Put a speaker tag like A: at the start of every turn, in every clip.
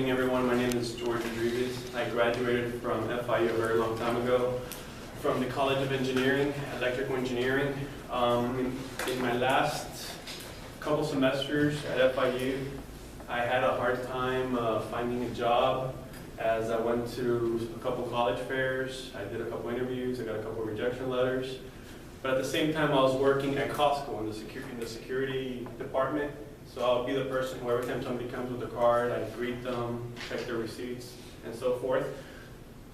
A: evening, everyone. My name is George Rodriguez. I graduated from FIU a very long time ago from the College of Engineering, Electrical Engineering. In my last couple semesters at FIU, I had a hard time finding a job as I went to a couple college fairs. I did a couple interviews. I got a couple rejection letters. But at the same time, I was working at Costco in the security department. So I'll be the person who every time somebody comes with a card, I greet them, check their receipts, and so forth.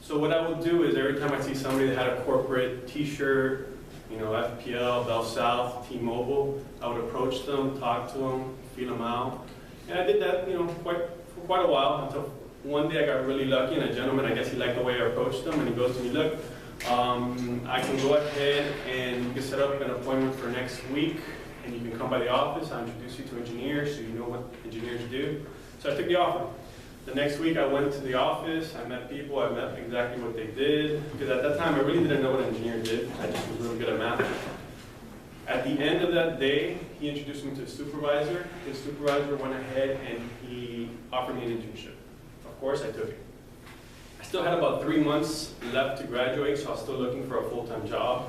A: So what I would do is every time I see somebody that had a corporate t-shirt, you know, FPL, Bell South, T-Mobile, I would approach them, talk to them, feel them out. And I did that, you know, for quite a while until one day I got really lucky, and a gentleman, I guess he liked the way I approached him, and he goes to me, look, I can go ahead and you can set up an appointment for next week, and you can come by the office. I'll introduce you to engineers so you know what engineers do. So I took the offer. The next week I went to the office, I met people, I met exactly what they did, because at that time I really didn't know what an engineer did. I just was really good at math. At the end of that day, he introduced me to a supervisor. His supervisor went ahead and he offered me an internship. Of course I took it. I still had about 3 months left to graduate, so I was still looking for a full-time job.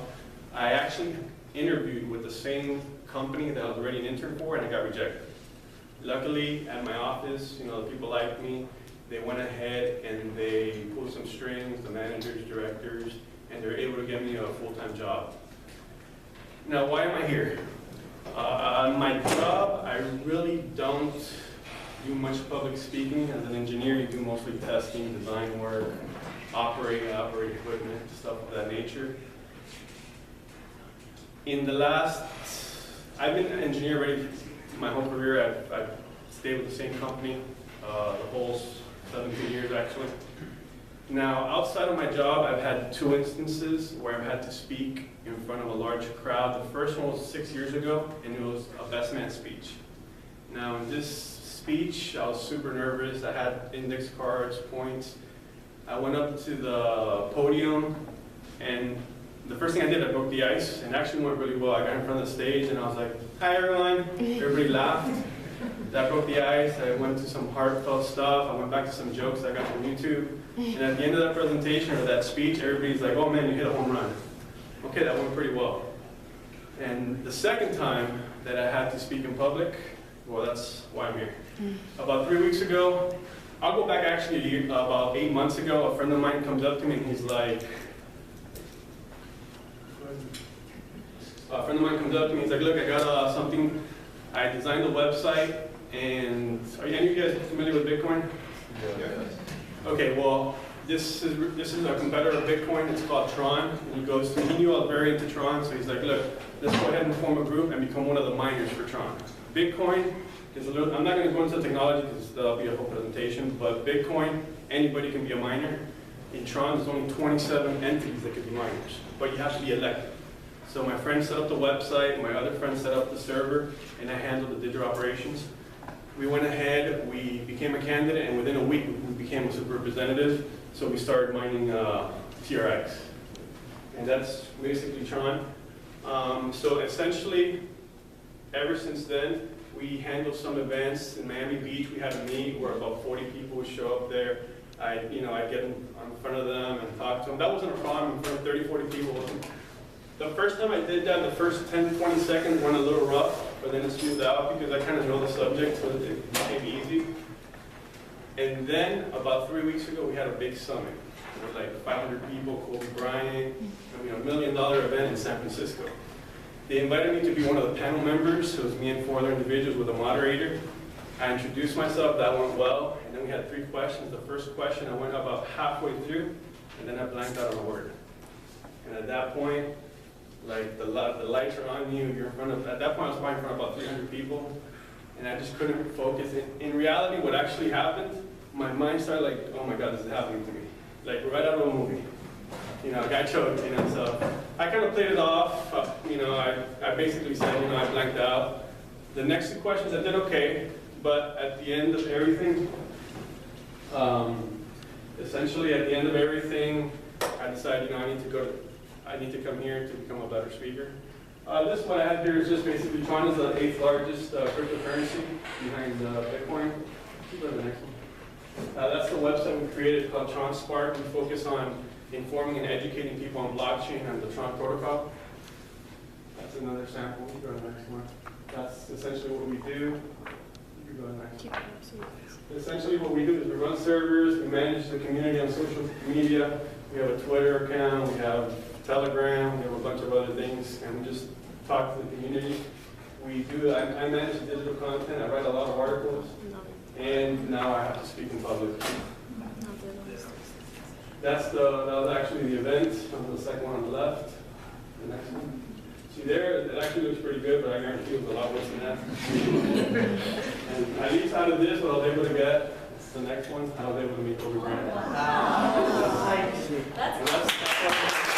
A: I actually interviewed with the same company that I was already an intern for, and I got rejected. Luckily, at my office, you know, the people like me, they went ahead and they pulled some strings, the managers, directors, and they were able to get me a full-time job. Now, why am I here? On my job, I really don't do much public speaking. As an engineer, you do mostly testing, design work, operate equipment, stuff of that nature. In the last, I've been an engineer already my whole career. I've stayed with the same company the whole 17 years actually. Now, outside of my job, I've had 2 instances where I've had to speak in front of a large crowd. The first one was 6 years ago, and it was a best man speech. Now, in this speech, I was super nervous. I had index cards, points. I went up to the podium, and the first thing I did, I broke the ice, and it actually went really well. I got in front of the stage, and I was like, hi, everyone. Everybody laughed. That broke the ice. I went to some heartfelt stuff. I went back to some jokes I got from YouTube. And at the end of that presentation, or that speech, everybody's like, oh, man, you hit a home run. Okay, that went pretty well. And the second time that I had to speak in public, well, that's why I'm here. About 3 weeks ago, I'll go back actually a year, about 8 months ago, a friend of mine comes up to me and he's like, look, I got something, I designed a website, and are any of you guys familiar with Bitcoin? Yeah. Okay, well, this is a competitor of Bitcoin, it's called Tron, and he goes to, he knew I was very into Tron, so he's like, look, let's go ahead and form a group and become one of the miners for Tron. Bitcoin is a little, I'm not going to go into technology because that'll be a whole presentation, but Bitcoin, anybody can be a miner. In Tron, there's only 27 entities that could be miners, but you have to be elected. So my friend set up the website, my other friend set up the server, and I handled the digital operations. We went ahead, we became a candidate, and within a week we became a super representative, so we started mining TRX. And that's basically Tron. So essentially, ever since then, we handled some events in Miami Beach. We had a meet where about 40 people would show up there. I'd get in front of them and talk to them. That wasn't a problem in front of 30, 40 people. The first time I did that, the first 10, 20 seconds went a little rough, but then it smoothed out because I kind of know the subject, so it became easy. And then about 3 weeks ago, we had a big summit. There was like 500 people, Kobe Bryant, $1 million event in San Francisco. They invited me to be one of the panel members. So it was me and 4 other individuals with a moderator. I introduced myself, that went well, and then we had 3 questions. The first question, I went about halfway through, and then I blanked out on a word. And at that point, like the lights are on you, you're in front of, at that point I was probably in front of about 300 people, and I just couldn't focus. In reality, what actually happened, my mind started like, oh my God, this is happening to me. Like right out of a movie. You know, a guy choked, you know, so I kind of played it off. I basically said, I blanked out. The next 2 questions I did okay, but at the end of everything, essentially at the end of everything, I decided, I need to come here to become a better speaker. This one I have here is just basically Tron is the 8th largest cryptocurrency behind Bitcoin. Let's go to the next one. That's the website we created called Tron Spark. We focus on informing and educating people on blockchain and the Tron protocol. That's another sample. You go to the next one. That's essentially what we do. You go to the next one. Essentially what we do is we run servers, we manage the community on social media. We have a Twitter account, we have Telegram, we have a bunch of other things, and we just talk to the community. We do, I manage digital content, I write a lot of articles, and now I have to speak in public. That was actually the event, on the second one on the left. The next one. See there, it actually looks pretty good, but I guarantee it was a lot worse than that. And at least out of this, what I was able to get, the next one, I was able to meet Kobe Bryant.
B: That's